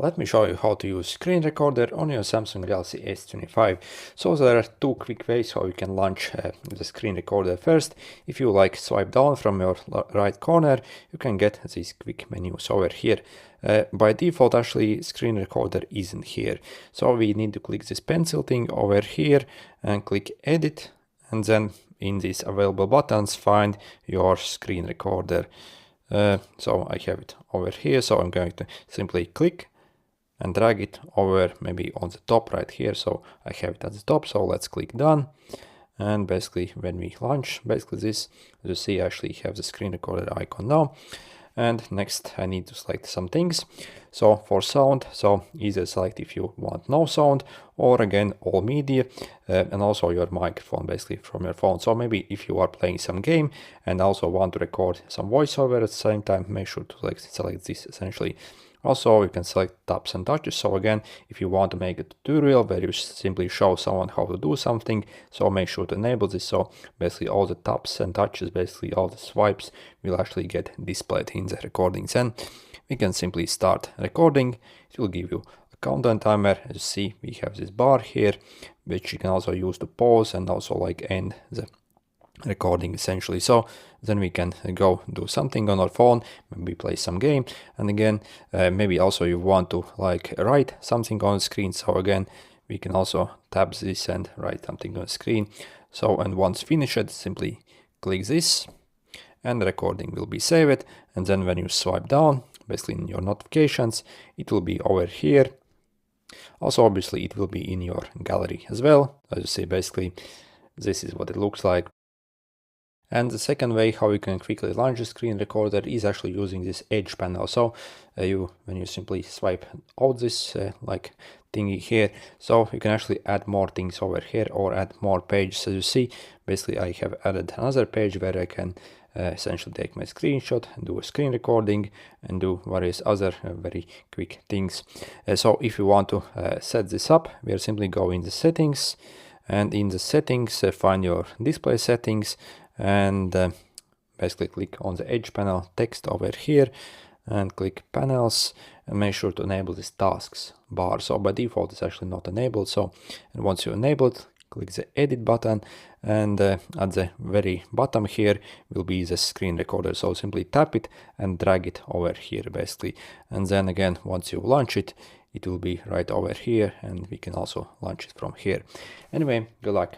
Let me show you how to use screen recorder on your Samsung Galaxy S25. So there are two quick ways how you can launch the screen recorder. First, if you swipe down from your right corner, you can get these quick menus over here. By default, actually, screen recorder isn't here. So we need to click this pencil thing over here and click edit, and then in these available buttons, find your screen recorder. So I have it over here, so I'm going to simply click and drag it over maybe on the top right here. So I have it at the top, so let's click done. And basically when we launch this, as you see, I actually have the screen recorder icon now. And next I need to select some things. So for sound, so either select if you want no sound, or again all media, and also your microphone basically from your phone. So maybe if you are playing some game and also want to record some voiceover at the same time, make sure to select this essentially. Also, you can select taps and touches. So again, if you want to make a tutorial where you simply show someone how to do something, so make sure to enable this. So basically all the taps and touches, basically all the swipes will actually get displayed in the recordings. And we can simply start recording. It will give you a countdown timer. As you see, we have this bar here, which you can also use to pause and also end the recording essentially. So then we can go do something on our phone, maybe play some game, and again maybe also you want to write something on the screen. So again, we can also tap this and write something on the screen. So, and once finished, simply click this and the recording will be saved. And then when you swipe down, basically in your notifications, it will be over here. Also obviously it will be in your gallery as well. As you see, basically this is what it looks like. And the second way how you can quickly launch a screen recorder is actually using this edge panel. So when you simply swipe out this thingy here, so you can actually add more things over here or add more pages. As you see, basically I have added another page where I can essentially take my screenshot and do a screen recording and do various other very quick things. So if you want to set this up, we are simply go in the settings, and in the settings find your display settings, and basically click on the edge panel text over here and click panels, and make sure to enable this tasks bar. So by default it's actually not enabled. So, and once you enable it, click the edit button, and at the very bottom here will be the screen recorder. So simply tap it and drag it over here basically, and then again once you launch it, it will be right over here, and we can also launch it from here. Anyway, good luck.